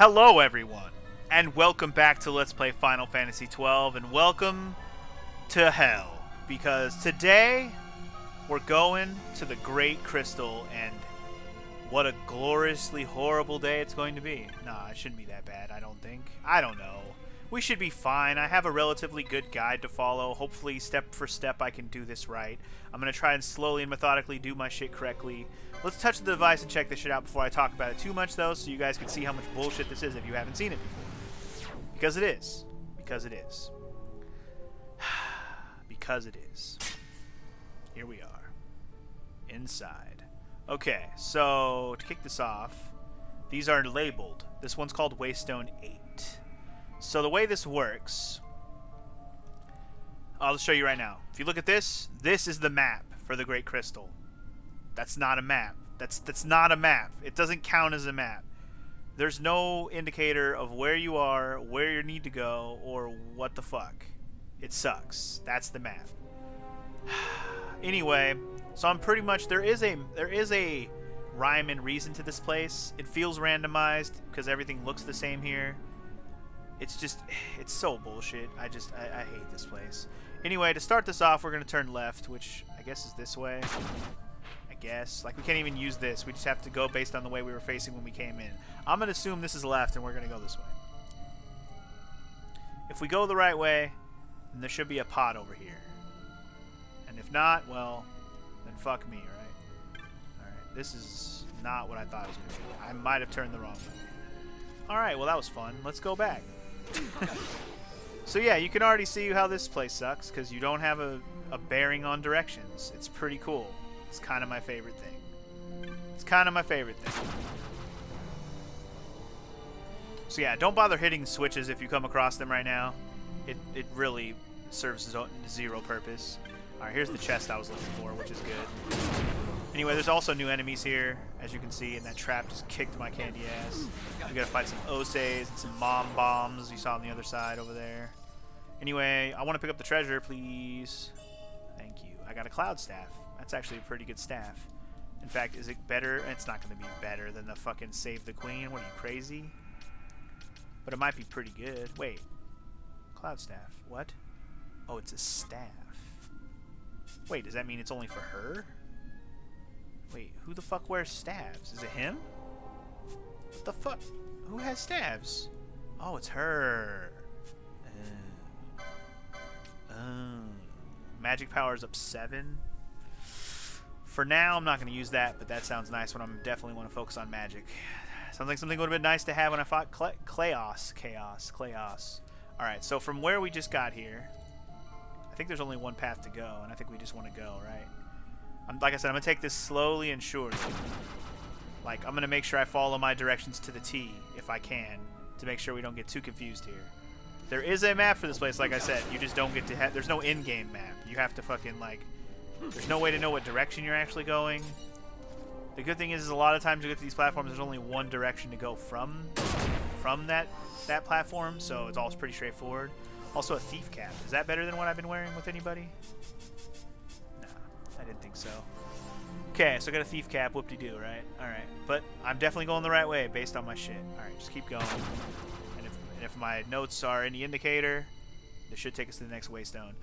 Hello everyone, and welcome back to Let's Play Final Fantasy XII, and welcome to hell, because today we're going to the Great Crystal, and what a gloriously horrible day it's going to be. Nah, it shouldn't be that bad, I don't think. I don't know. We should be fine. I have a relatively good guide to follow. Hopefully, step for step, I can do this right. I'm going to try and slowly and methodically do my shit correctly. Let's touch the device and check this shit out before I talk about it too much, though, so you guys can see how much bullshit this is if you haven't seen it before. Because it is. Because it is. Because it is. Here we are. Inside. Okay, so to kick this off, these are labeled. This one's called Waystone 8. So the way this works, I'll show you right now. If you look at this, this is the map for the Great Crystal. That's not a map. That's not a map. It doesn't count as a map. There's no indicator of where you are, where you need to go, or what the fuck. It sucks. That's the map. Anyway, so I'm pretty much there is a rhyme and reason to this place. It feels randomized because everything looks the same here. It's just, it's so bullshit. I hate this place. Anyway, to start this off, we're going to turn left, which I guess is this way. I guess. Like, we can't even use this. We just have to go based on the way we were facing when we came in. I'm going to assume this is left, and we're going to go this way. If we go the right way, then there should be a pot over here. And if not, well, then fuck me, right? Alright, this is not what I thought it was going to be. I might have turned the wrong way. Alright, well that was fun. Let's go back. So yeah, you can already see how this place sucks because you don't have a bearing on directions. It's pretty cool. It's kind of my favorite thing. It's kind of my favorite thing. So yeah, don't bother hitting switches if you come across them right now. It really serves zero purpose. Alright, here's the chest I was looking for, which is good. Anyway, there's also new enemies here, as you can see, and that trap just kicked my candy ass. We gotta fight some Osays and some mom bombs you saw on the other side over there. Anyway, I want to pick up the treasure, please. Thank you. I got a cloud staff. That's actually a pretty good staff. In fact, is it better? It's not going to be better than the fucking Save the Queen. What are you, crazy? But it might be pretty good. Wait. Cloud staff. What? Oh, it's a staff. Wait, does that mean it's only for her? Wait, who the fuck wears staves? Is it him? What the fuck? Who has staves? Oh, it's her. Magic power is up 7. For now, I'm not going to use that, but that sounds nice when I definitely want to focus on magic. Sounds like something would have been nice to have when I fought Chaos. Alright, so from where we just got here, I think there's only one path to go, and I think we just want to go, right? Like I said, I'm going to take this slowly and surely. Like, I'm going to make sure I follow my directions to the T, if I can, to make sure we don't get too confused here. There is a map for this place, like I said. You just don't get to have... There's no in-game map. You have to fucking, like... There's no way to know what direction you're actually going. The good thing is a lot of times you get to these platforms, there's only one direction to go from that platform, so it's all pretty straightforward. Also, a thief cap. Is that better than what I've been wearing with anybody? Nah, I didn't think so. Okay, so I got a thief cap. Whoop-de-doo, right? Alright. But I'm definitely going the right way based on my shit. Alright, just keep going. And if my notes are any indicator, this should take us to the next waystone.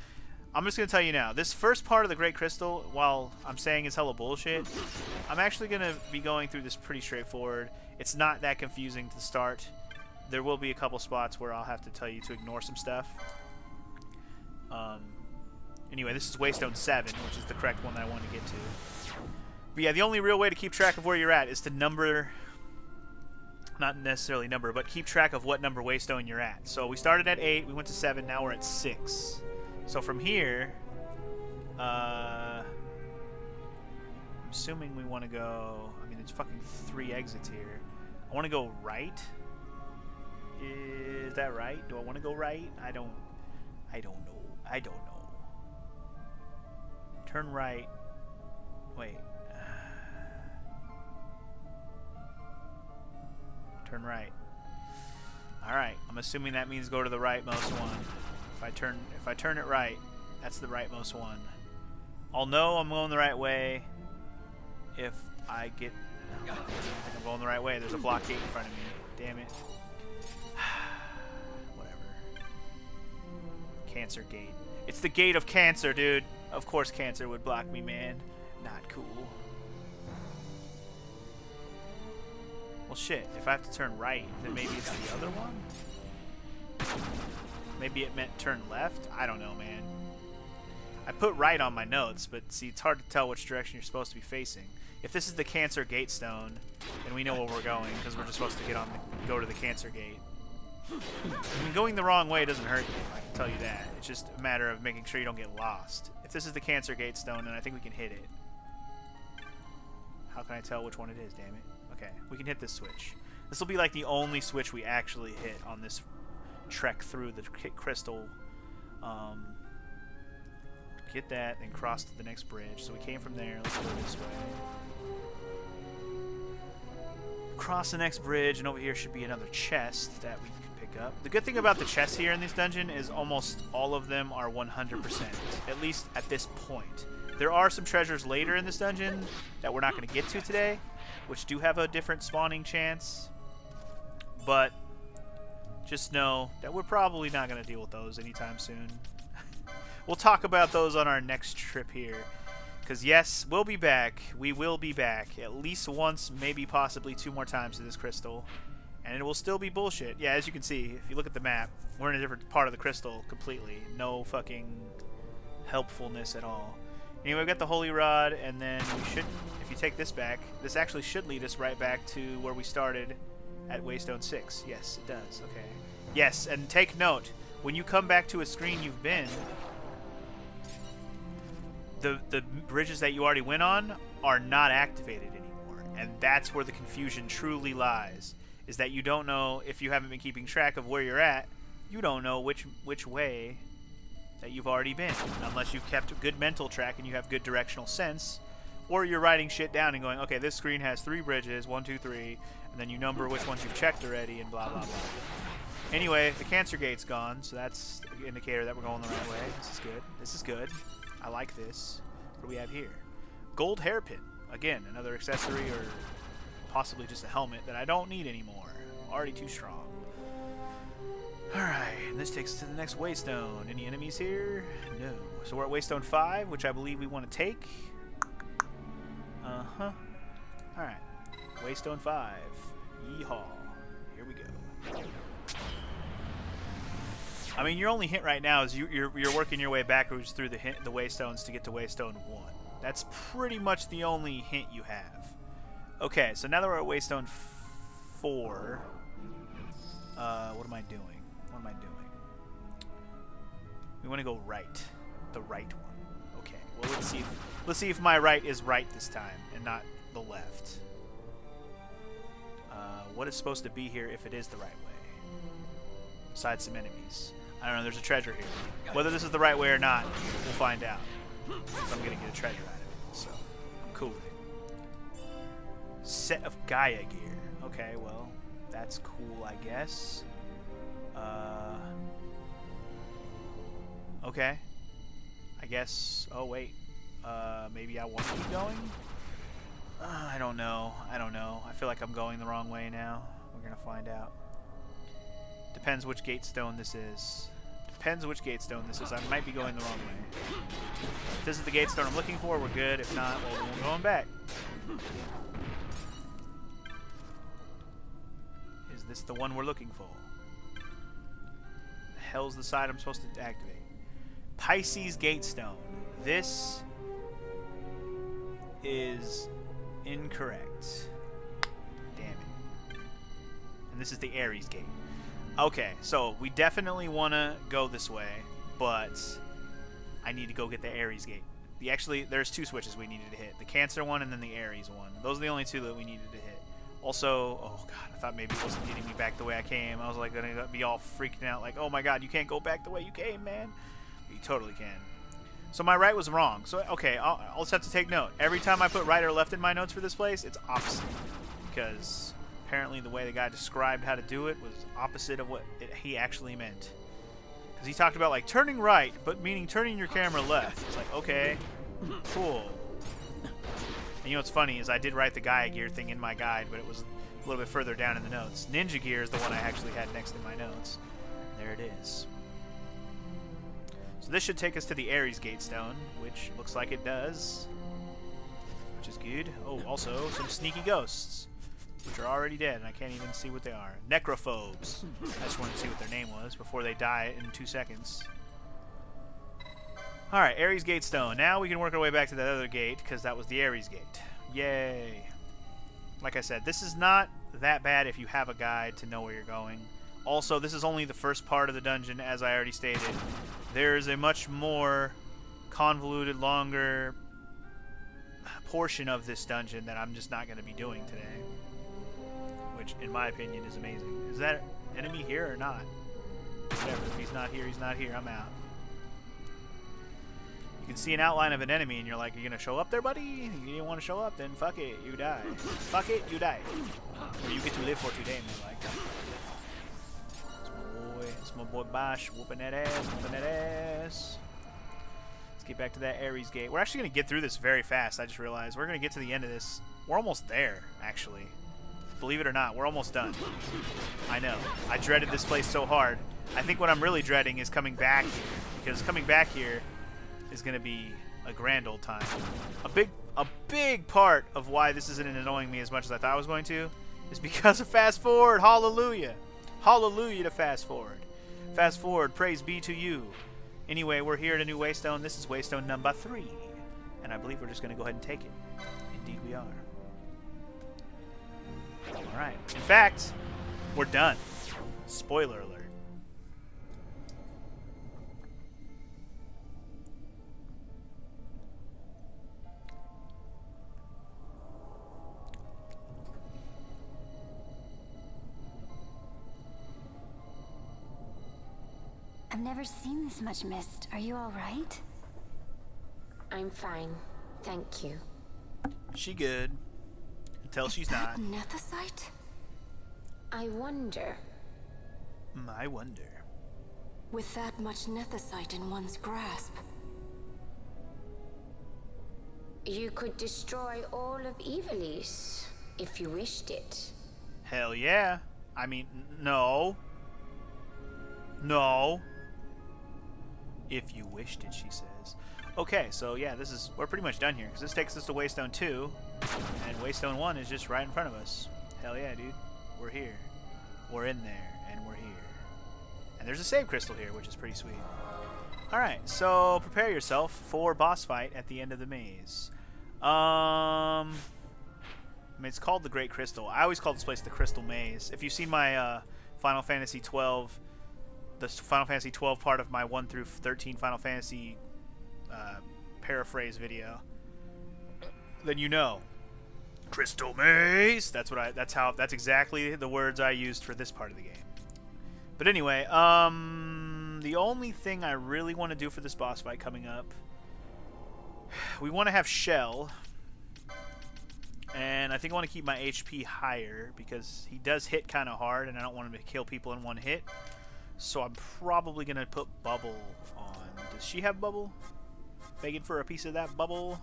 I'm just going to tell you now, this first part of the Great Crystal, while I'm saying it's hella bullshit, I'm actually going to be going through this pretty straightforward. It's not that confusing to start. There will be a couple spots where I'll have to tell you to ignore some stuff. Anyway, this is Waystone 7, which is the correct one that I wanted to get to. But yeah, the only real way to keep track of where you're at is to number... Not necessarily number, but keep track of what number waystone you're at. So we started at 8, we went to 7, now we're at 6. So from here, I'm assuming we want to go... I mean, there's fucking 3 exits here. I want to go right. Is that right? Do I want to go right? I don't know. Turn right. Wait. Turn right. Alright, I'm assuming that means go to the rightmost one. If I turn it right, that's the rightmost one. I'll know I'm going the right way if I get... I think I'm going the right way. There's a block gate in front of me. damn it. Whatever. Cancer gate. It's the gate of Cancer, dude. Of course Cancer would block me, man. Not cool. Well, shit. If I have to turn right, then maybe it's the other one? Maybe it meant turn left? I don't know, man. I put right on my notes, but see, it's hard to tell which direction you're supposed to be facing. If this is the Cancer Gate Stone, then we know where we're going, because we're just supposed to go to the Cancer Gate. I mean, going the wrong way doesn't hurt you, I can tell you that. It's just a matter of making sure you don't get lost. If this is the Cancer Gate Stone, then I think we can hit it. How can I tell which one it is, damn it? Okay, we can hit this switch. This will be like the only switch we actually hit on this trek through the crystal. Get that, then cross to the next bridge. So we came from there. Let's go this way. Cross the next bridge, and over here should be another chest that we can pick up. The good thing about the chests here in this dungeon is almost all of them are 100%, at least at this point. There are some treasures later in this dungeon that we're not going to get to today, which do have a different spawning chance. But just know that we're probably not going to deal with those anytime soon. We'll talk about those on our next trip here. Because yes, we'll be back. We will be back at least once, maybe possibly 2 more times to this crystal. And it will still be bullshit. Yeah, as you can see, if you look at the map, we're in a different part of the crystal completely. No fucking helpfulness at all. Anyway, we've got the Holy Rod, and then we should, if you take this back, this actually should lead us right back to where we started at Waystone 6. Yes, it does. Okay. Yes, and take note, when you come back to a screen you've been, the bridges that you already went on are not activated anymore. And that's where the confusion truly lies, is that you don't know, if you haven't been keeping track of where you're at, you don't know which way that you've already been, unless you've kept a good mental track and you have good directional sense, or you're writing shit down and going, okay, this screen has 3 bridges, 1, 2, 3, and then you number which ones you've checked already, and blah, blah, blah. Anyway, the Cancer Gate's gone, so that's an indicator that we're going the right way. This is good. This is good. I like this. What do we have here? Gold hairpin. Again, another accessory or possibly just a helmet that I don't need anymore. Already too strong. Alright, and this takes us to the next Waystone. Any enemies here? No. So we're at Waystone 5, which I believe we want to take. Uh-huh. Alright. Waystone 5. Yeehaw. Here we go. I mean, your only hint right now is you're working your way backwards through the Waystones to get to Waystone 1. That's pretty much the only hint you have. Okay, so now that we're at Waystone 4, what am I doing? What am I doing? We want to go right. The right one. Okay. Well, let's see if my right is right this time and not the left. What is supposed to be here if it is the right way? Besides some enemies. I don't know, there's a treasure here. Whether this is the right way or not, we'll find out. I'm gonna get a treasure out of it, so I'm cool with it. Set of Gaia gear. Okay, well, that's cool, I guess. Okay. I guess. Oh wait. Maybe I want to keep going. I don't know. I don't know. I feel like I'm going the wrong way now. We're gonna find out. Depends which gate stone this is. Depends which gate stone this is. I might be going the wrong way. If this is the gate stone I'm looking for, we're good. If not, well, we're going back. Is this the one we're looking for? The hell's the side I'm supposed to activate? Pisces gate stone. This is incorrect. Damn it. And this is the Aries gate. Okay, so we definitely want to go this way, but I need to go get the Aries gate. Actually, there's 2 switches we needed to hit. The Cancer one and then the Aries one. Those are the only 2 that we needed to hit. Also, oh god, I thought maybe it wasn't getting me back the way I came. I was like going to be all freaking out like, oh my god, you can't go back the way you came, man. But you totally can. So my right was wrong. So, okay, I'll just have to take note. Every time I put right or left in my notes for this place, it's opposite. Because apparently the way the guy described how to do it was opposite of what he actually meant. Because he talked about like turning right, but meaning turning your camera left. It's like, okay, cool. And you know what's funny is I did write the Gaia gear thing in my guide, but it was a little bit further down in the notes. Ninja gear is the one I actually had next in my notes. There it is. So this should take us to the Aries Gatestone, which looks like it does, which is good. Oh, also some sneaky ghosts, which are already dead, and I can't even see what they are. Necrophobes. I just wanted to see what their name was before they die in 2 seconds. Alright, Aries Gatestone. Now we can work our way back to that other gate, because that was the Aries Gate. Yay. Like I said, this is not that bad if you have a guide to know where you're going. Also, this is only the first part of the dungeon, as I already stated. There is a much more convoluted, longer portion of this dungeon that I'm just not going to be doing today. Which, in my opinion, is amazing. Is that enemy here or not? Whatever. If he's not here, he's not here. I'm out. You can see an outline of an enemy, and you're like, are you going to show up there, buddy? You didn't want to show up? Then fuck it. You die. Fuck it. You die. Or you get to live for today, man. Like, it's my boy Bosch whooping that ass, whooping that ass. Let's get back to that Aries Gate. We're actually going to get through this very fast. I just realized we're going to get to the end of this. We're almost there, actually. Believe it or not, we're almost done. I know. I dreaded this place so hard. I think what I'm really dreading is coming back here, because coming back here is going to be a grand old time. A big part of why this isn't annoying me as much as I thought I was going to is because of fast forward. Hallelujah. Hallelujah to fast forward. Fast forward, praise be to you. Anyway, we're here at a new waystone. This is waystone number 3. And I believe we're just going to go ahead and take it. Indeed we are. Alright. In fact, we're done. Spoiler alert. I've never seen this much mist. Are you all right? I'm fine, thank you. She good. Until she's not. Nethicite? I wonder. I wonder. With that much nethicite in one's grasp. You could destroy all of Evilise, if you wished it. Hell yeah. I mean, no. No. If you wished it, she says. Okay, so yeah, we're pretty much done here, because this takes us to Waystone 2, and Waystone 1 is just right in front of us. Hell yeah, dude. We're here. We're in there, and we're here. And there's a save crystal here, which is pretty sweet. Alright, so prepare yourself for boss fight at the end of the maze. I mean, it's called the Great Crystal. I always call this place the Crystal Maze. If you've seen my Final Fantasy 12, the Final Fantasy 12 part of my 1 through 13 Final Fantasy paraphrase video, then you know. Crystal Maze. That's exactly the words I used for this part of the game. But anyway, the only thing I really want to do for this boss fight coming up, we want to have Shell, and I think I want to keep my HP higher because he does hit kind of hard, and I don't want him to kill people in one hit. So I'm probably gonna put Bubble on. Does she have Bubble? Begging for a piece of that Bubble.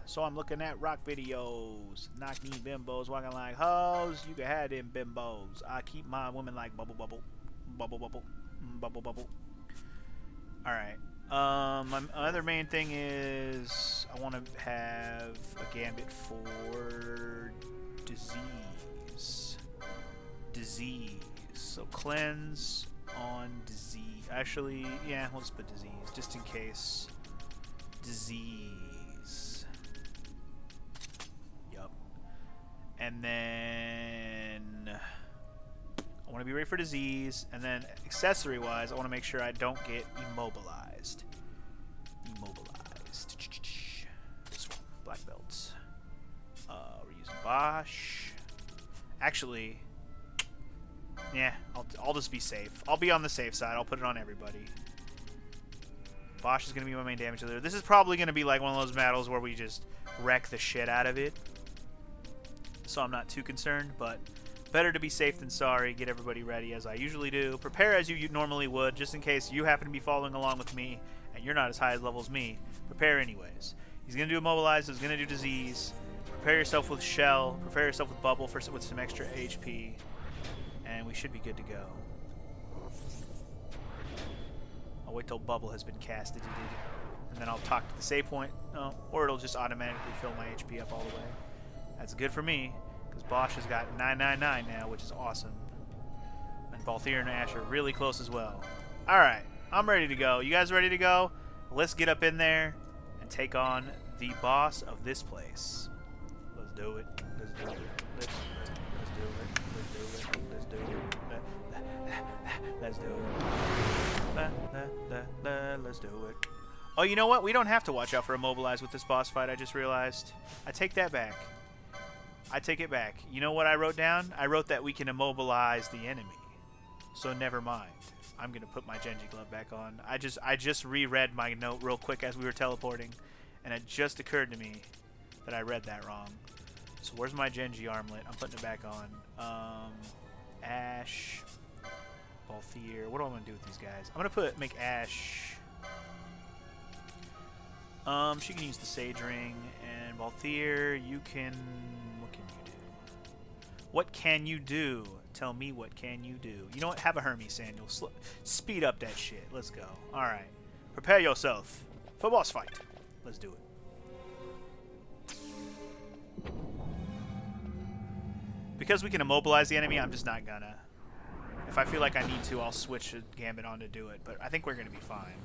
So I'm looking at rock videos. Knocking bimbos, walking like hoes. You can have them bimbos. I keep my women like bubble, bubble, bubble, bubble, bubble, bubble. All right. My other main thing is I want to have a gambit for disease. So cleanse on disease. Actually, yeah, we'll just put disease just in case. Disease. Yup. And then I want to be ready for disease. And then accessory-wise, I want to make sure I don't get immobilized. This one, black belts. We're using Bosch. Actually, yeah, I'll just be safe. I'll be on the safe side. I'll put it on everybody. Bosch is going to be my main damage dealer. This is probably going to be like one of those battles where we just wreck the shit out of it. So I'm not too concerned, but better to be safe than sorry. Get everybody ready as I usually do. Prepare as you normally would, just in case you happen to be following along with me and you're not as high as level as me. Prepare anyways. He's going to do immobilize. He's going to do disease. Prepare yourself with shell. Prepare yourself with bubble with some extra HP. And we should be good to go. I'll wait till bubble has been casted. And then I'll talk to the save point. No, or it'll just automatically fill my HP up all the way. That's good for me, because Bosch has got 999 now, which is awesome. And Balthier and Ash are really close as well. Alright, I'm ready to go. You guys ready to go? Let's get up in there and take on the boss of this place. Let's do it. Let's do it. Let's do it. Let's do it. Let's do it. Let's do it. Let's do it. Oh, you know what? We don't have to watch out for immobilize with this boss fight, I just realized. I take that back. I take it back. You know what I wrote down? I wrote that we can immobilize the enemy. So never mind. I'm going to put my Genji glove back on. I just reread my note real quick as we were teleporting, and it just occurred to me that I read that wrong. So where's my Genji armlet? I'm putting it back on. Ash, Balthier. What do I want to do with these guys? I'm going to make Ash... she can use the Sage Ring, and Balthier, you can... What can you do? What can you do? Tell me what can you do. You know what? Have a Hermes Sandal. Speed up that shit. Let's go. Alright. Prepare yourself for boss fight. Let's do it. Because we can immobilize the enemy, I'm just not gonna. If I feel like I need to, I'll switch a Gambit on to do it, but I think we're gonna be fine.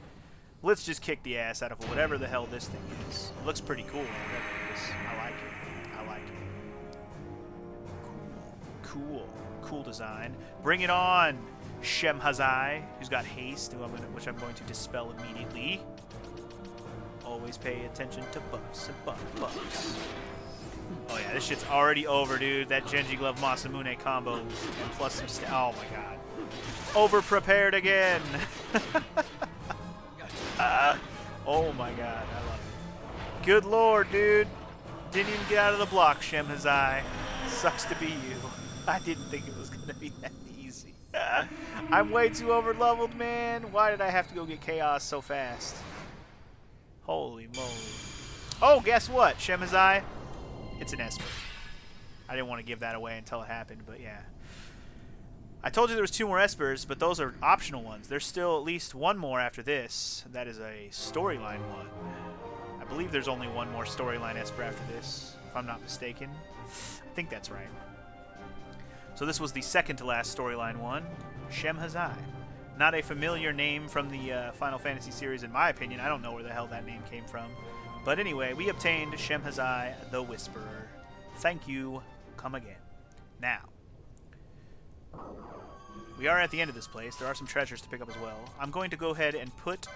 Let's just kick the ass out of whatever the hell this thing is. It looks pretty cool. I like it. I like it. Cool. Cool design. Bring it on, Shemhazai, who's got haste, which I'm going to dispel immediately. Always pay attention to buffs and buffs. Oh yeah, this shit's already over, dude. That Genji Glove Masamune combo and plus some oh my god. Over prepared again. Oh my god, I love it. Good lord, dude. Didn't even get out of the block, Shemhazai. Sucks to be you. I didn't think it was going to be that easy. I'm way too over-leveled, man. Why did I have to go get Chaos so fast? Holy moly. Oh, guess what, Shemhazai? It's an Esper. I didn't want to give that away until it happened, but yeah. I told you there was 2 more Espers, but those are optional ones. There's still at least 1 more after this. That is a storyline one. I believe there's only 1 more storyline Esper after this, if I'm not mistaken. I think that's right. So this was the second to last storyline one, Shemhazai. Not a familiar name from the Final Fantasy series, in my opinion. I don't know where the hell that name came from. But anyway, we obtained Shemhazai the Whisperer. Thank you. Come again. Now, we are at the end of this place. There are some treasures to pick up as well. I'm going to go ahead and put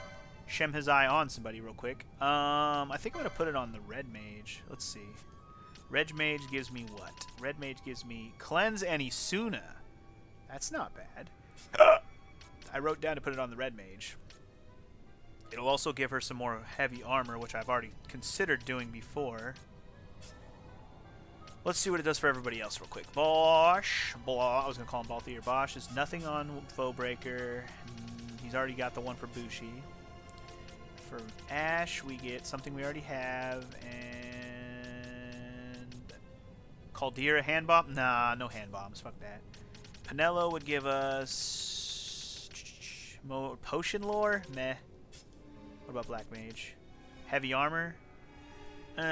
Shemhazai on somebody real quick. I think I'm going to put it on the Red Mage. Let's see. Red Mage gives me what? Red Mage gives me Cleanse and Isuna. That's not bad. I wrote down to put it on the Red Mage. It'll also give her some more heavy armor, which I've already considered doing before. Let's see what it does for everybody else real quick. Bosch. I was going to call him Balthier. Bosch is nothing on Foebreaker. He's already got the one for Bushi. For Ash, we get something we already have, and Caldera hand bomb? Nah, no hand bombs. Fuck that. Pinello would give us potion lore? Meh. What about Black Mage? Heavy armor?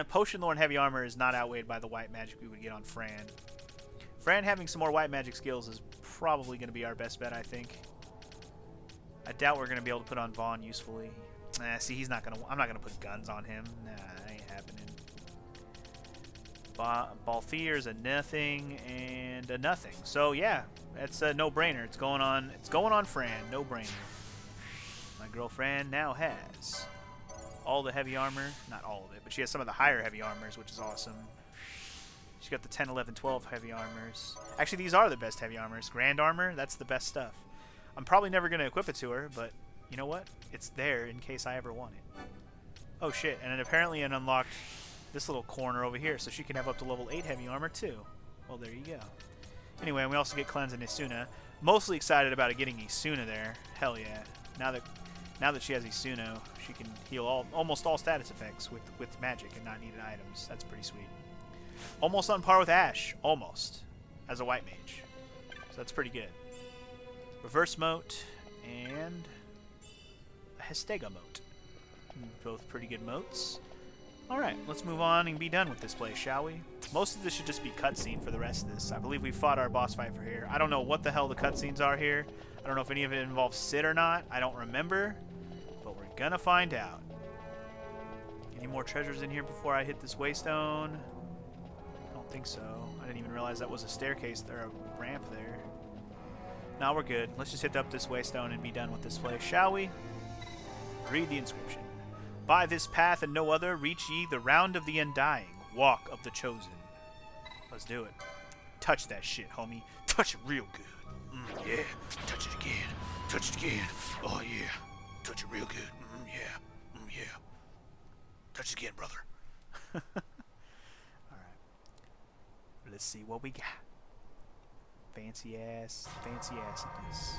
Potion lore and heavy armor is not outweighed by the white magic we would get on Fran. Fran having some more white magic skills is probably going to be our best bet, I think. I doubt we're going to be able to put on Vaughn usefully. See, he's not going to... I'm not going to put guns on him. Nah, that ain't happening. Balthier's a nothing and a nothing. So yeah, that's a no-brainer. It's going on Fran. No-brainer. My girlfriend now has all the heavy armor. Not all of it, but she has some of the higher heavy armors, which is awesome. She's got the 10, 11, 12 heavy armors. Actually, these are the best heavy armors. Grand armor, that's the best stuff. I'm probably never going to equip it to her, but you know what? It's there in case I ever want it. Oh shit, and it apparently unlocked this little corner over here, so she can have up to level 8 heavy armor too. Well, there you go. Anyway, and we also get Cleanse and Isuna. Mostly excited about it getting Isuna there. Hell yeah. Now that she has Isuna, she can heal almost all status effects with magic and not needed items. That's pretty sweet. Almost on par with Ash. Almost. As a white mage. So that's pretty good. Reverse moat and a Hestega moat. Both pretty good moats. Alright, let's move on and be done with this place, shall we? Most of this should just be cutscene for the rest of this. I believe we fought our boss fight for here. I don't know what the hell the cutscenes are here. I don't know if any of it involves Sid or not. I don't remember. But we're gonna find out. Any more treasures in here before I hit this waystone? I don't think so. I didn't even realize that was a staircase or a ramp there. Now we're good. Let's just hit up this waystone and be done with this place, shall we? Read the inscription. By this path and no other, reach ye the round of the undying, walk of the chosen. Let's do it. Touch that shit, homie. Touch it real good. Yeah. Touch it again. Touch it again. Oh, yeah. Touch it real good. Yeah. Yeah. Touch it again, brother. Alright. Let's see what we got. Fancy ass it is.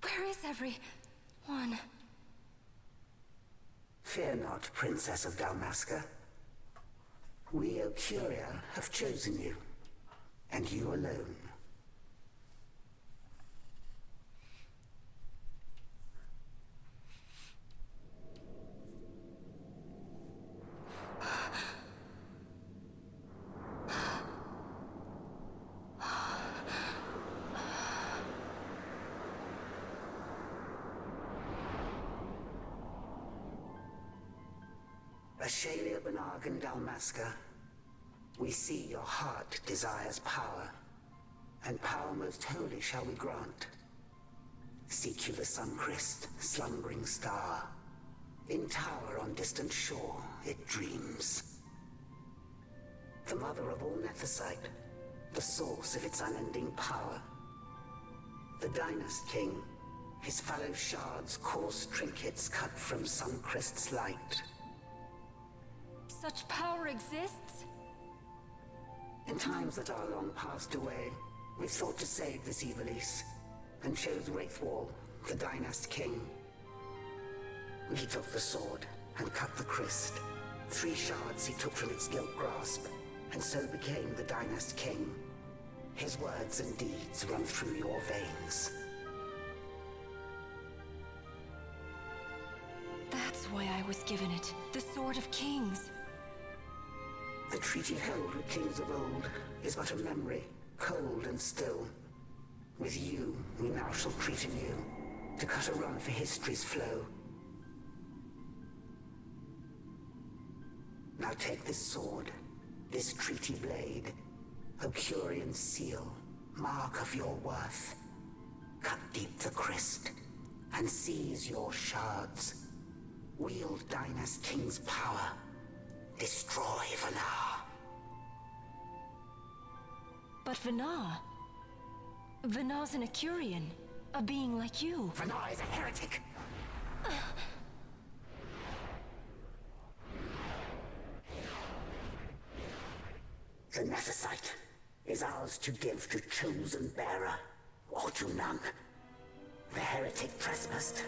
Where is everyone? Fear not, Princess of Dalmasca. We Occurians have chosen you, and you alone. Ashalia Benarg and Dalmasca, we see your heart desires power, and power most holy shall we grant. Seek you the sun-crest, slumbering star. In tower on distant shore, it dreams. The mother of all Nethicite, the source of its unending power. The Dynast King, his fallow shards coarse trinkets cut from sun-crest's light. Such power exists? In times that are long passed away, we sought to save this Evilise, and chose Wraithwall, the Dynast King. He took the sword, and cut the crest. 3 shards he took from its gilt grasp, and so became the Dynast King. His words and deeds run through your veins. That's why I was given it. The Sword of Kings. The treaty held with kings of old is but a memory, cold and still. With you, we now shall treat anew, to cut a run for history's flow. Now take this sword, this treaty blade, Occurian seal, mark of your worth. Cut deep the crest, and seize your shards. Wield Dynast King's power. Destroy Fafnir. But Fafnir? Fafnir's an Occurian. A being like you. Fafnir is a heretic. The Nethicite is ours to give to chosen bearer, or to none. The heretic trespassed,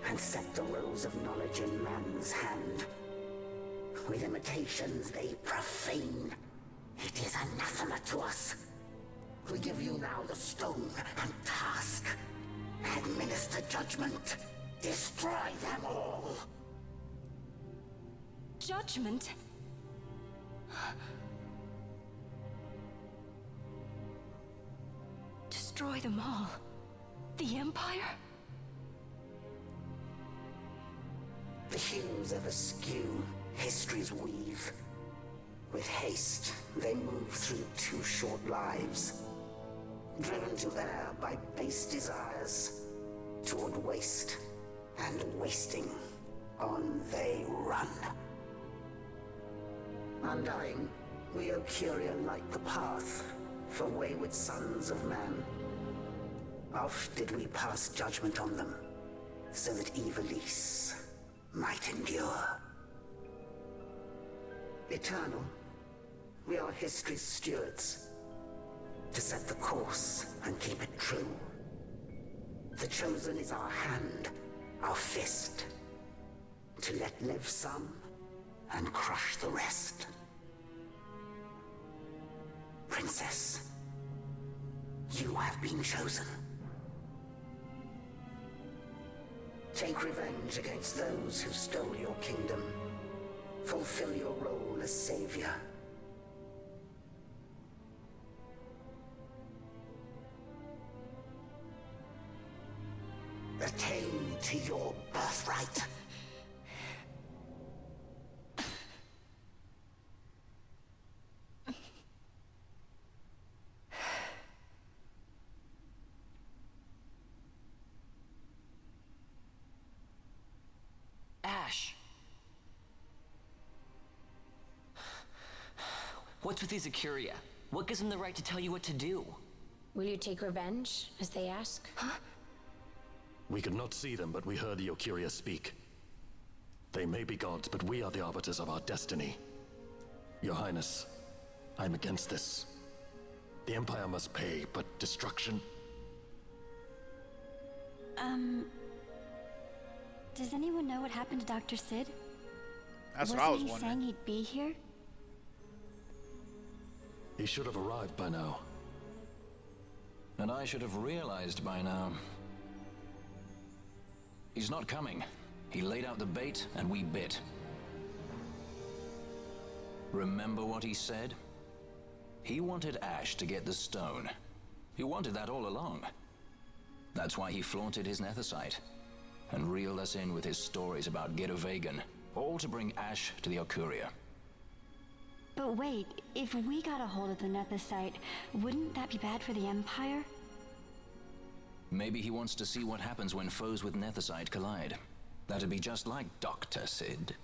and set the rose of knowledge in man's hand. With imitations they profane. It is anathema to us. We give you now the stone and task. Administer judgment. Destroy them all. Judgment? Destroy them all? The Empire? The hues of askew, history's weave. With haste, they move through 2 short lives. Driven to err by base desires. Toward waste, and wasting, on they run. Undying, we Occurian light the path for wayward sons of man. Oft did we pass judgment on them, so that We are history's stewards, to set the course and keep it true. The Chosen is our hand, our fist, to let live some and crush the rest. Princess, you have been chosen. Take revenge against those who stole your kingdom. Fulfill your role as savior. Attain to your birthright. Ash. What's with these Occurians? What gives them the right to tell you what to do? Will you take revenge, as they ask? We could not see them, but we heard the Occurians speak. They may be gods, but we are the arbiters of our destiny. Your Highness, I'm against this. The Empire must pay, but destruction... Does anyone know what happened to Dr. Sid? That's what I was Wasn't he wondering. saying he'd be here? He should have arrived by now. And I should have realized by now. He's not coming. He laid out the bait, and we bit. Remember what he said? He wanted Ash to get the stone. He wanted that all along. That's why he flaunted his nethicite, and reeled us in with his stories about Gidovagan, all to bring Ash to the Occurians. But wait, if we got a hold of the nethicite, wouldn't that be bad for the Empire? Maybe he wants to see what happens when foes with nethicite collide. That'd be just like Dr. Sid.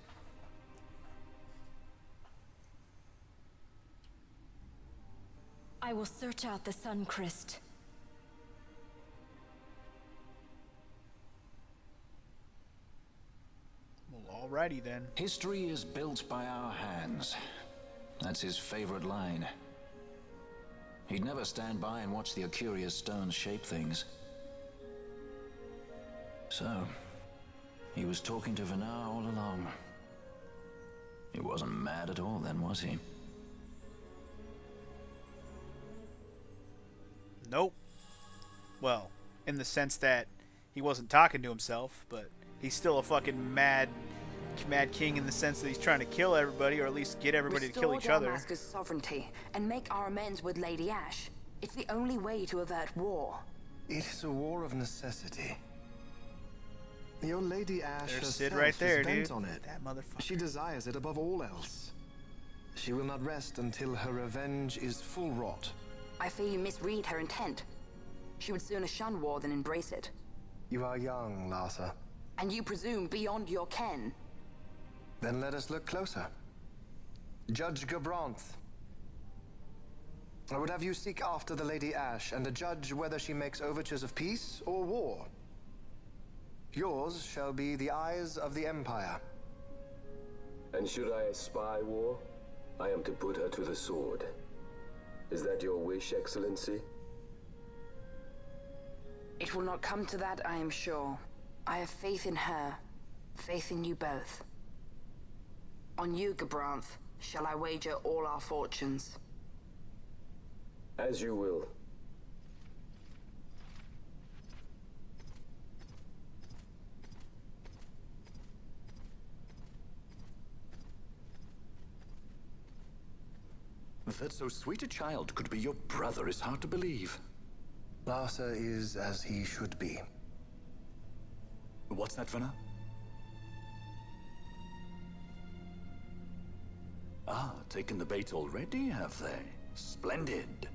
I will search out the Sun Crest. Well, alrighty then. History is built by our hands. That's his favorite line. He'd never stand by and watch the Occurians stones shape things. So, he was talking to Fafnir all along. He wasn't mad at all then, was he? Nope. Well, in the sense that he wasn't talking to himself, but he's still a fucking mad king in the sense that he's trying to kill everybody, or at least get everybody to kill each other. Restore Dalmasca's sovereignty and make our amends with Lady Ash. It's the only way to avert war. It is a war of necessity. Your Lady Ash There's herself Sid right there, is bent dude. on it. That motherfucker. She desires it above all else. She will not rest until her revenge is full wrought. I fear you misread her intent. She would sooner shun war than embrace it. You are young, Larsa. And you presume beyond your ken. Then let us look closer. Judge Gabranth. I would have you seek after the Lady Ash and judge whether she makes overtures of peace or war. Yours shall be the eyes of the Empire. And should I spy war, I am to put her to the sword. Is that your wish, Excellency? It will not come to that, I am sure. I have faith in her, faith in you both. On you, Gabranth, shall I wager all our fortunes. As you will. That so sweet a child could be your brother is hard to believe. Larsa is as he should be. What's that, Fafnir? Ah, taken the bait already, have they? Splendid.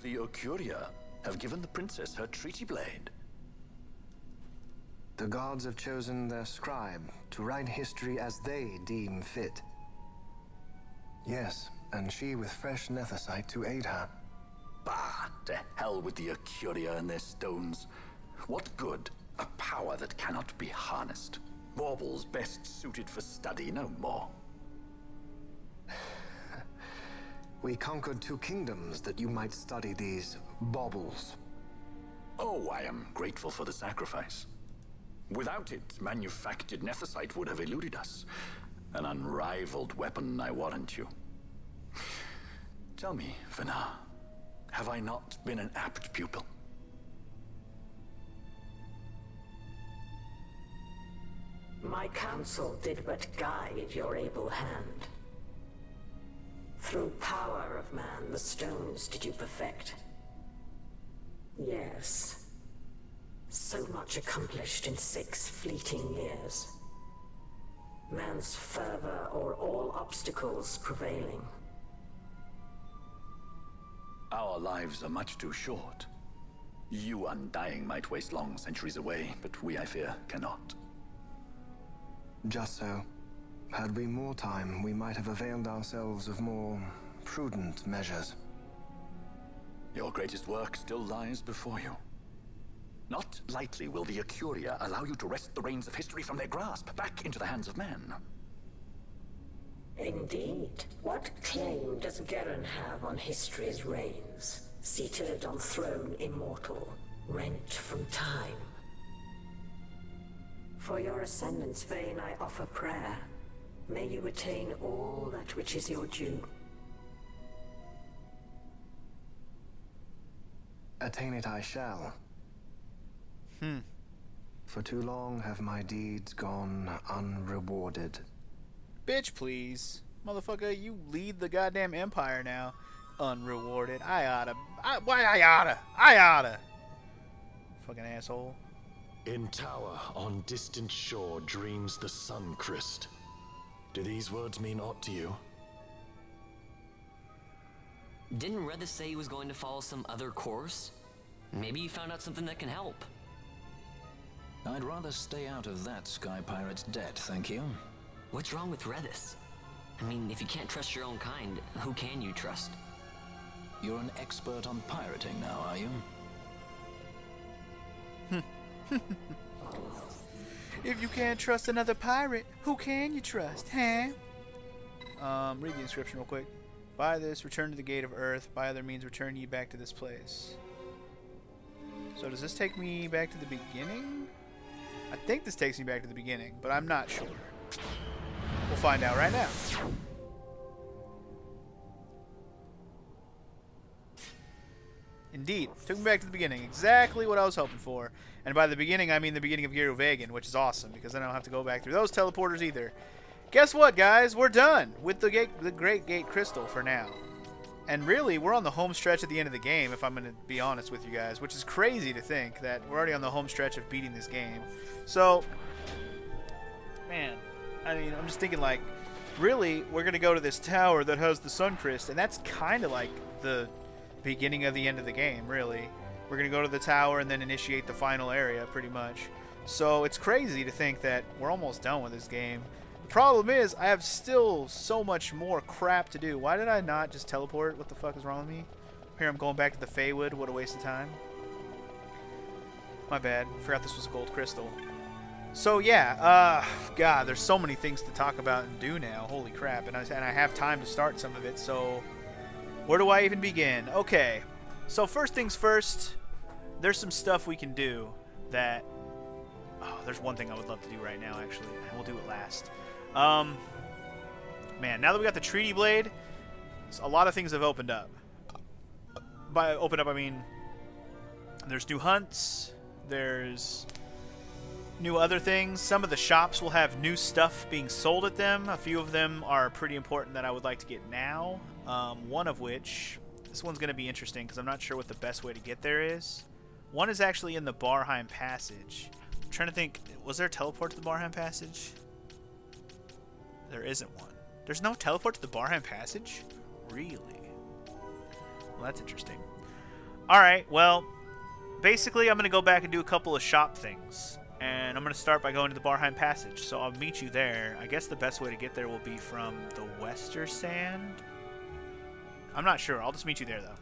The Occurians have given the princess her treaty blade. The gods have chosen their scribe to write history as they deem fit. Yes, and she with fresh nethicite to aid her. Bah, to hell with the Occurians and their stones. What good? A power that cannot be harnessed. Baubles best suited for study, no more. We conquered 2 kingdoms that you might study these baubles. Oh, I am grateful for the sacrifice. Without it, manufactured nethicite would have eluded us. An unrivaled weapon, I warrant you. Tell me, Fafnir, have I not been an apt pupil? My counsel did but guide your able hand. Through power of man, the stones did you perfect. Yes. So much accomplished in 6 fleeting years. Man's fervor o'er all obstacles prevailing. Our lives are much too short. You undying might waste long centuries away, but we, I fear, cannot. Just so. Had we more time, we might have availed ourselves of more prudent measures. Your greatest work still lies before you. Not lightly will the Occurians allow you to wrest the reins of history from their grasp, back into the hands of men. Indeed. What claim does Garen have on history's reins, seated on throne immortal, rent from time? For your ascendant's vein I offer prayer. May you attain all that which is your due. Attain it I shall. For too long have my deeds gone unrewarded. Bitch, please. Motherfucker, you lead the goddamn empire now. Unrewarded. I oughta. Fucking asshole. In tower on distant shore dreams the sun Christ. Do these words mean aught to you? Didn't Redis say he was going to follow some other course? Maybe you found out something that can help. I'd rather stay out of that Sky Pirate's debt, thank you. What's wrong with Redis? I mean, if you can't trust your own kind, who can you trust? You're an expert on pirating now, are you? If you can't trust another pirate, who can you trust, huh? Read the inscription real quick. By this, return to the gate of earth. By other means, return ye back to this place. So does this take me back to the beginning? I think this takes me back to the beginning, but I'm not sure. We'll find out right now. Indeed, took me back to the beginning. Exactly what I was hoping for. And by the beginning, I mean the beginning of Vegan, which is awesome, because then I don't have to go back through those teleporters either. Guess what, guys? We're done with the Great Gate Crystal for now. And really, we're on the home stretch at the end of the game, if I'm going to be honest with you guys, which is crazy to think that we're already on the home stretch of beating this game. So, man, I mean, I'm just thinking, like, really, we're going to go to this tower that has the Suncrist, and that's kind of like the beginning of the end of the game, really. We're going to go to the tower and then initiate the final area, pretty much. So it's crazy to think that we're almost done with this game. The problem is, I have still so much more crap to do. Why did I not just teleport? What the fuck is wrong with me? Here I'm going back to the Feywood. What a waste of time. My bad. Forgot this was a gold crystal. So yeah, God, there's so many things to talk about and do now. Holy crap. And I have time to start some of it, so where do I even begin? Okay, so first things first, there's some stuff we can do that... Oh, there's one thing I would love to do right now, actually. We'll do it last. Man, now that we got the Treaty Blade, a lot of things have opened up. By opened up, I mean there's new hunts, there's new other things. Some of the shops will have new stuff being sold at them. A few of them are pretty important that I would like to get now. One of which, this one's going to be interesting because I'm not sure what the best way to get there is. One is actually in the Barheim Passage. I'm trying to think, was there a teleport to the Barheim Passage? There isn't one. There's no teleport to the Barheim Passage? Really? Well, that's interesting. Alright, well, basically I'm going to go back and do a couple of shop things. And I'm going to start by going to the Barheim Passage. So I'll meet you there. I guess the best way to get there will be from the Wester Sand? I'm not sure. I'll just meet you there, though.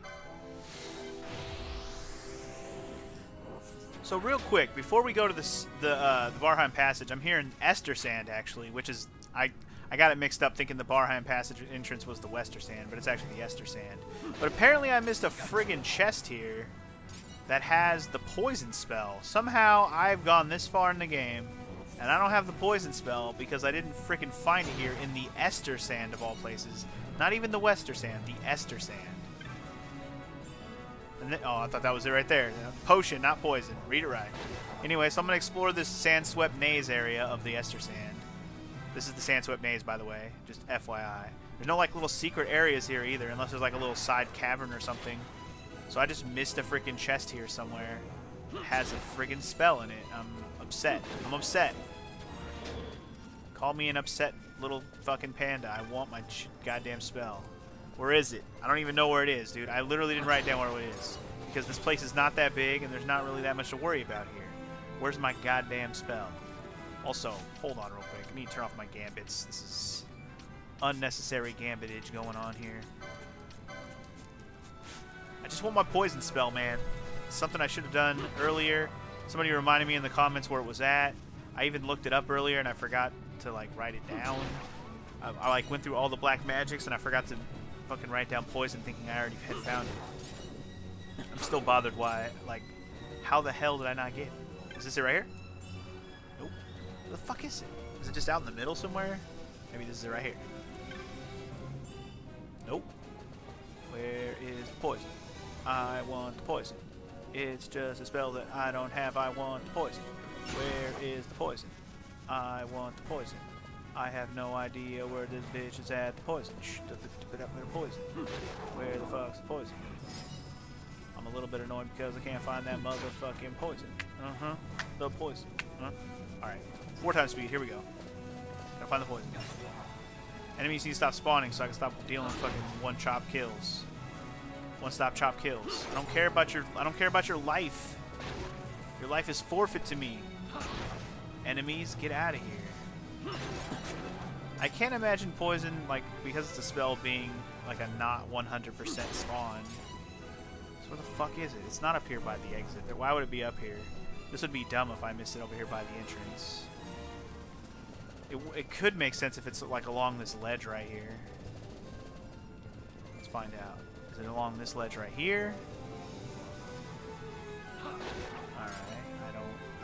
So real quick, before we go to the Barheim Passage, I'm here in Ester Sand, actually, which is... I got it mixed up thinking the Barheim Passage entrance was the Wester Sand, but it's actually the Ester Sand. But apparently I missed a friggin' chest here that has the poison spell. Somehow I've gone this far in the game, and I don't have the poison spell because I didn't frickin' find it here in the Ester Sand of all places. Not even the Wester Sand, the Ester Sand. And then, oh, I thought that was it right there. Potion, not poison. Read it right. Anyway, so I'm going to explore this sand-swept maze area of the Ester Sand. This is the sand-swept maze, by the way. Just FYI. There's no, like, little secret areas here either, unless there's, like, a little side cavern or something. So I just missed a freaking chest here somewhere. It has a friggin' spell in it. I'm upset. I'm upset. Call me an upset little fucking panda. I want my goddamn spell. Where is it? I don't even know where it is, dude. I literally didn't write down where it is. Because this place is not that big, and there's not really that much to worry about here. Where's my goddamn spell? Also, hold on real quick. I need to turn off my gambits. This is unnecessary gambitage going on here. I just want my poison spell, man. It's something I should have done earlier. Somebody reminded me in the comments where it was at. I even looked it up earlier, and I forgot to, like, write it down. I like, went through all the black magics, and I forgot to fucking write down poison thinking I already had found it. I'm still bothered why, like, how the hell did I not get it? Is this it right here? Nope. Where the fuck is it? Is it just out in the middle somewhere? Maybe this is it right here. Nope. Where is the poison? I want the poison. It's just a spell that I don't have. I want the poison. Where is the poison? I want the poison. I have no idea where this bitch is at. The poison. Shh, put up with the poison. Where the fuck's the poison? I'm a little bit annoyed because I can't find that motherfucking poison. The poison. Alright. 4 times speed. Here we go. Gotta find the poison. Enemies need to stop spawning so I can stop dealing with fucking one-chop kills. One-stop chop kills. I don't care about your life. Your life is forfeit to me. Enemies, get out of here. I can't imagine poison, like, because it's a spell, being like a not 100% spawn. So where the fuck is it? It's not up here by the exit. Why would it be up here? This would be dumb if I missed it over here by the entrance. It could make sense if it's like along this ledge right here. Let's find out. Is it along this ledge right here? Alright,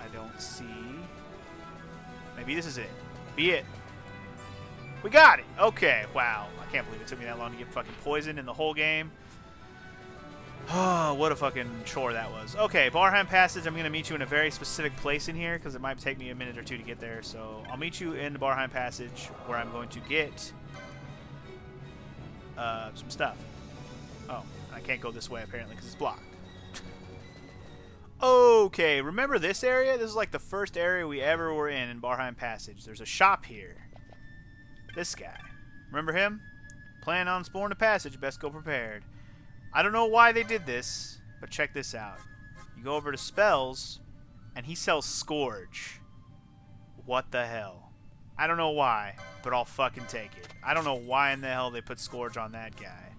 I don't see. Maybe this is it. Be it. We got it! Okay, wow. I can't believe it took me that long to get fucking poisoned in the whole game. Oh, what a fucking chore that was. Okay, Barheim Passage. I'm going to meet you in a very specific place in here because it might take me a minute or two to get there. So I'll meet you in the Barheim Passage where I'm going to get some stuff. Oh, I can't go this way apparently because it's blocked. Okay, remember this area? This is like the first area we ever were in Barheim Passage. There's a shop here. This guy. Remember him? Plan on exploring the passage, best go prepared. I don't know why they did this, but check this out. You go over to spells, and he sells Scourge. What the hell? I don't know why, but I'll fucking take it. I don't know why in the hell they put Scourge on that guy.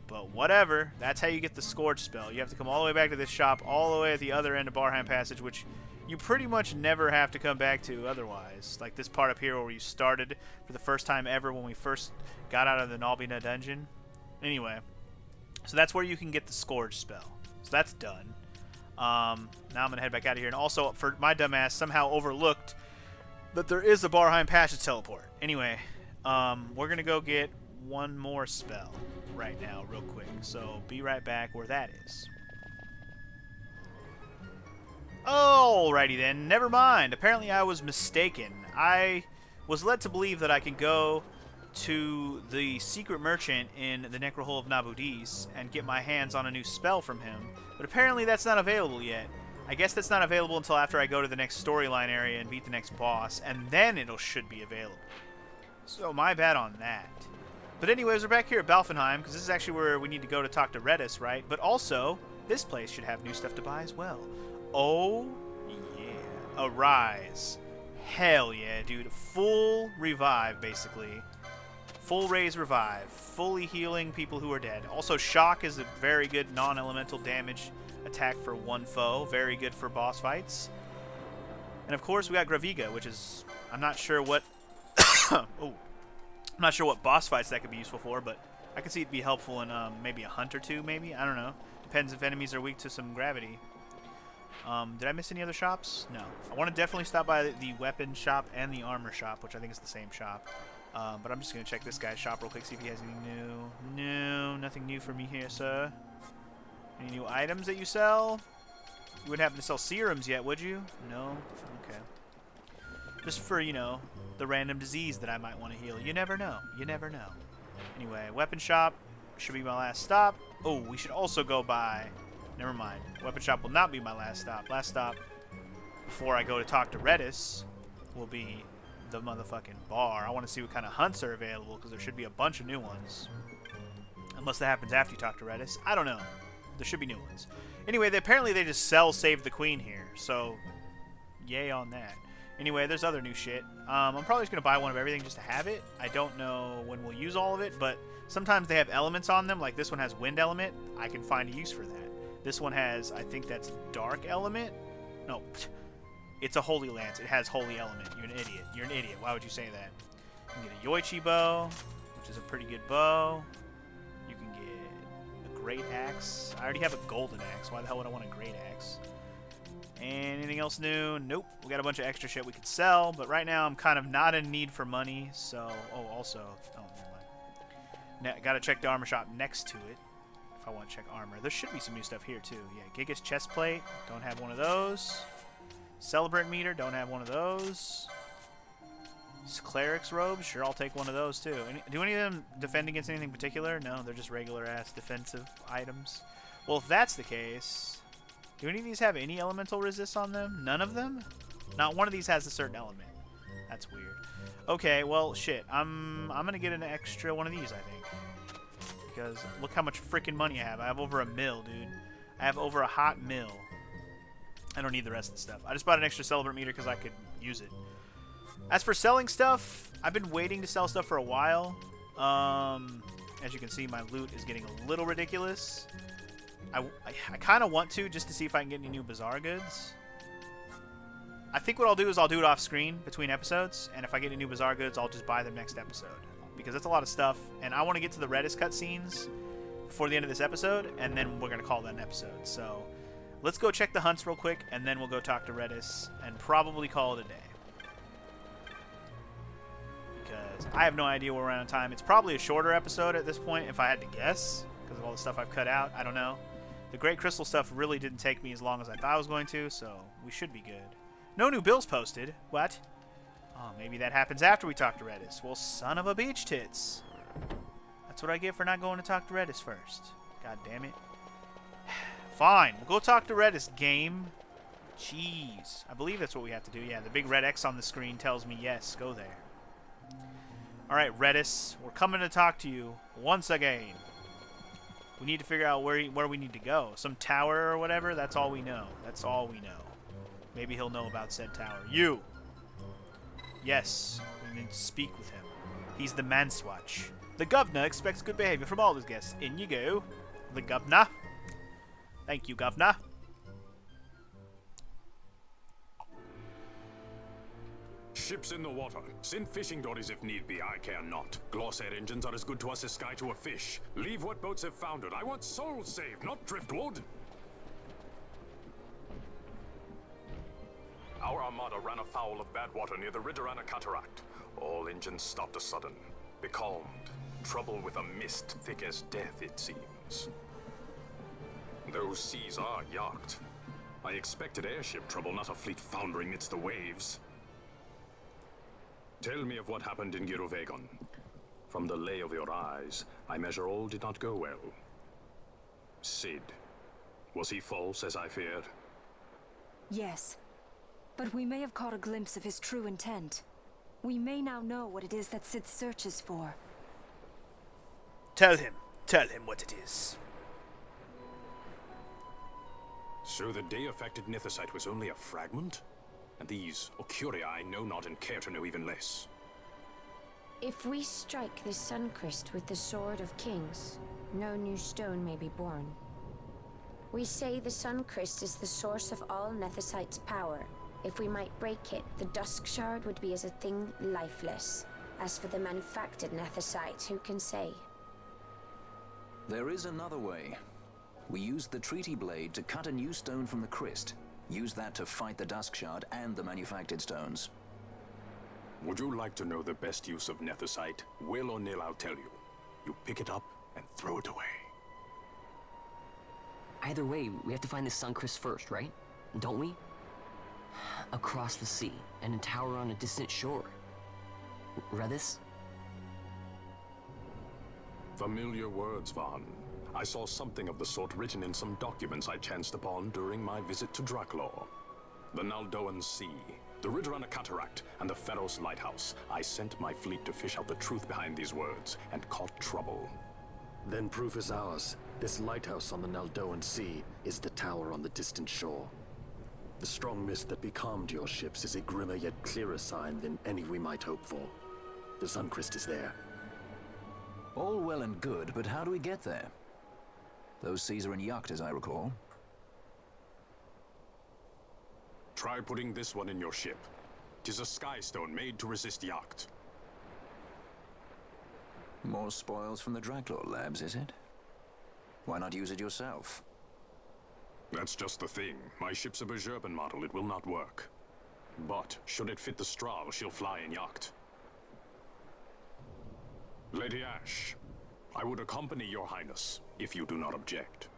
But whatever, that's how you get the Scourge spell. You have to come all the way back to this shop, all the way at the other end of Barheim Passage, which you pretty much never have to come back to otherwise. Like this part up here where you started for the first time ever when we first got out of the Nalbina dungeon. Anyway, so that's where you can get the Scourge spell. So that's done. Now I'm going to head back out of here. And also, for my dumbass, somehow overlooked that there is a Barheim Passage teleport. Anyway, we're going to go get one more spell right now real quick. So be right back where that is. Alrighty then, never mind. Apparently I was mistaken. I was led to believe that I can go to the secret merchant in the Necrohole of Nabudis and get my hands on a new spell from him. But apparently that's not available yet. I guess that's not available until after I go to the next storyline area and beat the next boss, and then it should be available. So my bad on that. But anyways, we're back here at Balfenheim, because this is actually where we need to go to talk to Redis, right? But also, this place should have new stuff to buy as well. Oh, yeah. Arise. Hell yeah, dude. Full revive, basically. Full raise revive. Fully healing people who are dead. Also, Shock is a very good non-elemental damage attack for one foe. Very good for boss fights. And of course, we got Graviga, which is... I'm not sure what... oh. I'm not sure what boss fights that could be useful for, but I could see it be helpful in maybe a hunt or two, maybe? I don't know. Depends if enemies are weak to some gravity. Did I miss any other shops? No. I want to definitely stop by the weapon shop and the armor shop, which I think is the same shop. But I'm just going to check this guy's shop real quick, see if he has anything new. No, nothing new for me here, sir. Any new items that you sell? You wouldn't happen to sell serums yet, would you? No? Okay. Just for, you know, the random disease that I might want to heal. You never know. You never know. Anyway, weapon shop should be my last stop. Oh, we should also go by... Never mind. Weapon shop will not be my last stop. Last stop before I go to talk to Redis will be the motherfucking bar. I want to see what kind of hunts are available because there should be a bunch of new ones. Unless that happens after you talk to Redis. I don't know. There should be new ones. Anyway, apparently they just sell Save the Queen here. So, yay on that. Anyway, there's other new shit. I'm probably just going to buy one of everything just to have it. I don't know when we'll use all of it, but sometimes they have elements on them. Like this one has wind element. I can find a use for that. This one has, I think that's dark element. No, it's a holy lance. It has holy element. You're an idiot. You're an idiot. Why would you say that? You can get a Yoichi bow, which is a pretty good bow. You can get a great axe. I already have a golden axe. Why the hell would I want a great axe? And anything else new? Nope. We got a bunch of extra shit we could sell, but right now I'm kind of not in need for money, so... Oh, also... Oh, never mind. Gotta check the armor shop next to it. I want to check armor. There should be some new stuff here too. Yeah, Gigas chestplate. Don't have one of those. Celebrant meter. Don't have one of those. Cleric's robes. Sure, I'll take one of those too. Do any of them defend against anything particular? No, they're just regular ass defensive items. Well, if that's the case, do any of these have any elemental resist on them? None of them? Not one of these has a certain element. That's weird. Okay, well, shit. I'm gonna get an extra one of these, I think. Because look how much freaking money I have. I have over $1 mil, dude. I have over a hot $1 mil. I don't need the rest of the stuff. I just bought an extra celebrant meter because I could use it. As for selling stuff, I've been waiting to sell stuff for a while. As you can see, my loot is getting a little ridiculous. I kind of want to just to see if I can get any new Bazaar goods. I think what I'll do is I'll do it off screen between episodes. And if I get any new Bazaar goods, I'll just buy them next episode. Because that's a lot of stuff, and I want to get to the Redis cutscenes before the end of this episode, and then we're going to call that an episode. So, let's go check the hunts real quick, and then we'll go talk to Redis, and probably call it a day. Because I have no idea where we're at on time. It's probably a shorter episode at this point, if I had to guess, because of all the stuff I've cut out. I don't know. The Great Crystal stuff really didn't take me as long as I thought it was going to, so we should be good. No new bills posted. What? Oh, maybe that happens after we talk to Redis. Well, son of a beach tits. That's what I get for not going to talk to Redis first. God damn it. Fine. We'll go talk to Redis, game. Jeez. I believe that's what we have to do. Yeah, the big red X on the screen tells me yes, go there. Alright, Redis. We're coming to talk to you once again. We need to figure out where we need to go. Some tower or whatever? That's all we know. That's all we know. Maybe he'll know about said tower. You! Yes, we need to speak with him. He's the Manswatch. The governor expects good behavior from all his guests. In you go. The governor. Thank you, governor. Ships in the water. Send fishing dories if need be, I care not. Glossair engines are as good to us as sky to a fish. Leave what boats have foundered. I want souls saved, not driftwood. Our armada ran afoul of bad water near the Ridorana Cataract. All engines stopped a sudden. Becalmed. Trouble with a mist thick as death, it seems. Those seas are yacht. I expected airship trouble, not a fleet foundering amidst the waves. Tell me of what happened in Girovegon. From the lay of your eyes, I measure all did not go well. Cid. Was he false, as I feared? Yes. But we may have caught a glimpse of his true intent. We may now know what it is that Cid searches for. Tell him what it is. So the day-affected Nithosite was only a fragment? And these Occurians know not and care to know even less. If we strike this Suncrest with the Sword of Kings, no new stone may be born. We say the Suncrest is the source of all Nethosite's power. If we might break it, the Dusk Shard would be as a thing lifeless. As for the manufactured nethicite, who can say? There is another way. We used the treaty blade to cut a new stone from the Christ. Use that to fight the Dusk Shard and the manufactured stones. Would you like to know the best use of nethicite? Will or nil, I'll tell you. You pick it up and throw it away. Either way, we have to find the Suncrest first, right? Don't we? Across the sea, and a tower on a distant shore. Redis? Familiar words, Vaughn. I saw something of the sort written in some documents I chanced upon during my visit to Draklor. The Naldoan Sea, the Ridorana Cataract, and the Pharos Lighthouse. I sent my fleet to fish out the truth behind these words, and caught trouble. Then proof is ours. This lighthouse on the Naldoan Sea is the tower on the distant shore. The strong mist that becalmed your ships is a grimmer yet clearer sign than any we might hope for. The Suncrest is there. All well and good, but how do we get there? Those seas are in Yacht, as I recall. Try putting this one in your ship. 'Tis a sky stone made to resist Yacht. More spoils from the Draklor labs, is it? Why not use it yourself? That's just the thing. My ship's a Bergerben model. It will not work. But should it fit the Strahl, she'll fly in Yacht. Lady Ash, I would accompany your highness, if you do not object.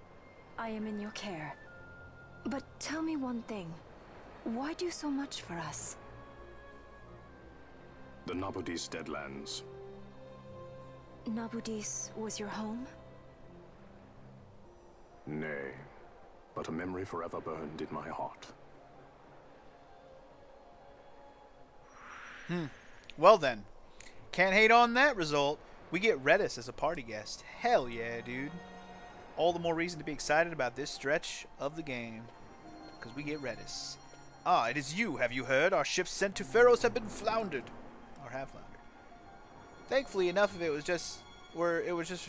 I am in your care. But tell me one thing. Why do so much for us? The Nabudis Deadlands. Nabudis was your home? Nay, but a memory forever burned in my heart. Well then, can't hate on that result. We get Redis as a party guest. Hell yeah, dude. All the more reason to be excited about this stretch of the game, because we get Redis. Ah, it is you, have you heard? Our ships sent to Pharos have been floundered. Or have floundered. Thankfully, enough of it was just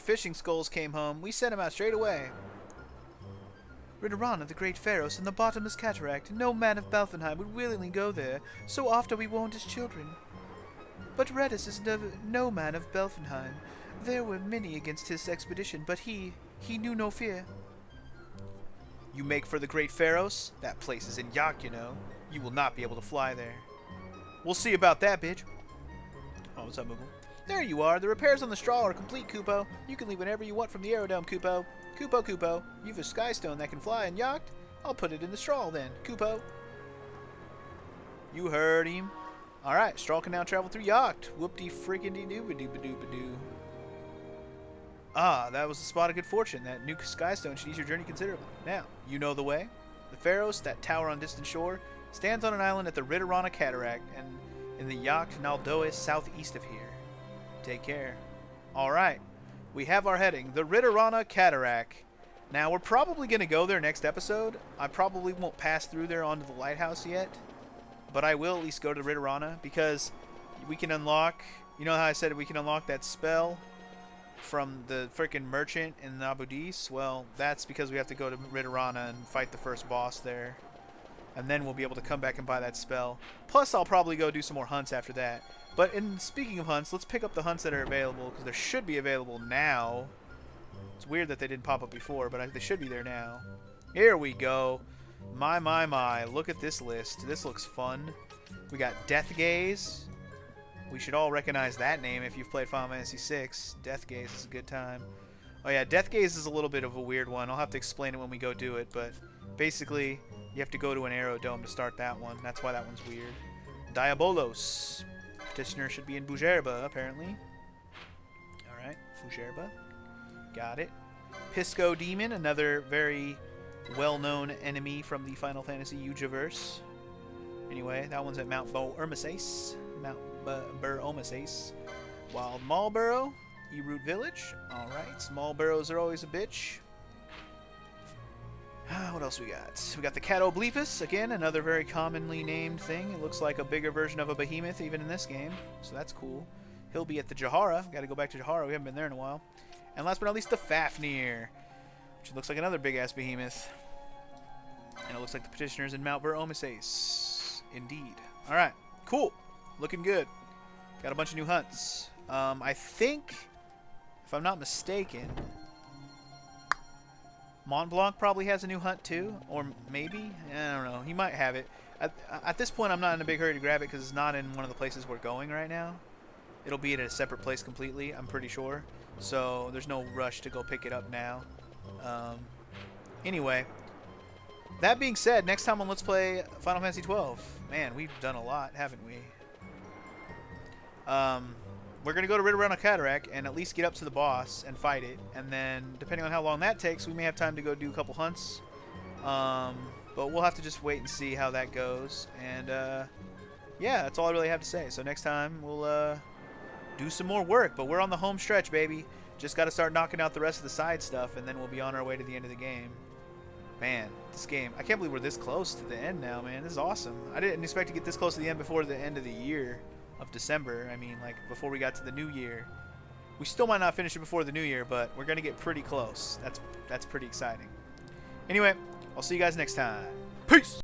fishing skulls came home. We sent him out straight away. Ridorana, the great Pharos, and the bottomless cataract. No man of Balfenheim would willingly go there, so oft are we warned as children. But Redis is no man of Balfenheim. There were many against his expedition, but he knew no fear. You make for the great Pharos? That place is in Yak, you know. You will not be able to fly there. We'll see about that, bitch. Oh, what's up, Moogle? There you are. The repairs on the Strahl are complete, Kupo. You can leave whenever you want from the Aerodome, Kupo. Kupo, you've a Skystone that can fly in Yacht? I'll put it in the Strahl then, Kupo. You heard him. Alright, Strahl can now travel through Yacht. Whoop-de-freaking-de-doo-ba-doo-ba-doo. Ah, that was the spot of good fortune. That new Skystone should ease your journey considerably. Now, you know the way. The Pharos, that tower on distant shore, stands on an island at the Ridorana Cataract and in the Yacht Naldois southeast of here. Take care. Alright, we have our heading, the Ridorana Cataract. Now, we're probably going to go there next episode. I probably won't pass through there onto the lighthouse yet, but I will at least go to Ridorana because we can unlock, you know how I said we can unlock that spell from the freaking merchant in Nabudis? Well, that's because we have to go to Ridorana and fight the first boss there. And then we'll be able to come back and buy that spell. Plus, I'll probably go do some more hunts after that. But speaking of hunts, let's pick up the hunts that are available, because they should be available now. It's weird that they didn't pop up before, but they should be there now. Here we go. My. Look at this list. This looks fun. We got Death Gaze. We should all recognize that name if you've played Final Fantasy VI. Death Gaze is a good time. Oh yeah, Death Gaze is a little bit of a weird one. I'll have to explain it when we go do it, but basically, you have to go to an Aerodome to start that one. That's why that one's weird. Diabolos. Petitioner should be in Bujerba, apparently. Alright, Bujerba. Got it. Pisco Demon, another very well-known enemy from the Final Fantasy Ujiverse. Anyway, that one's at Mount Bo-Ermisace. Mount Bur-Omisace. Wild Marlborough. E-Root Village. Alright, small burrows are always a bitch. What else we got? We got the Catoblepus, again, another very commonly named thing. It looks like a bigger version of a behemoth even in this game, so that's cool. He'll be at the Jahara. Got to go back to Jahara. We haven't been there in a while. And last but not least, the Fafnir, which looks like another big-ass behemoth. And it looks like the Petitioner's in Mount Bur-Omisace. Indeed. Alright, cool. Looking good. Got a bunch of new hunts. I think, if I'm not mistaken, Mont Blanc probably has a new hunt too, or maybe, I don't know. He might have it. At this point, I'm not in a big hurry to grab it because it's not in one of the places we're going right now. It'll be at a separate place completely, I'm pretty sure. So there's no rush to go pick it up now. Anyway, that being said, next time on Let's Play Final Fantasy XII. Man, we've done a lot, haven't we? We're going to go to Ridorana Cataract and at least get up to the boss and fight it. And then, depending on how long that takes, we may have time to go do a couple hunts. But we'll have to just wait and see how that goes. And, yeah, that's all I really have to say. So next time, we'll do some more work. But we're on the home stretch, baby. Just got to start knocking out the rest of the side stuff, and then we'll be on our way to the end of the game. Man, this game, I can't believe we're this close to the end now, man. This is awesome. I didn't expect to get this close to the end before the end of the year of December. I mean, like, before we got to the new year. We still might not finish it before the new year, but we're going to get pretty close. That's pretty exciting. Anyway, I'll see you guys next time. Peace!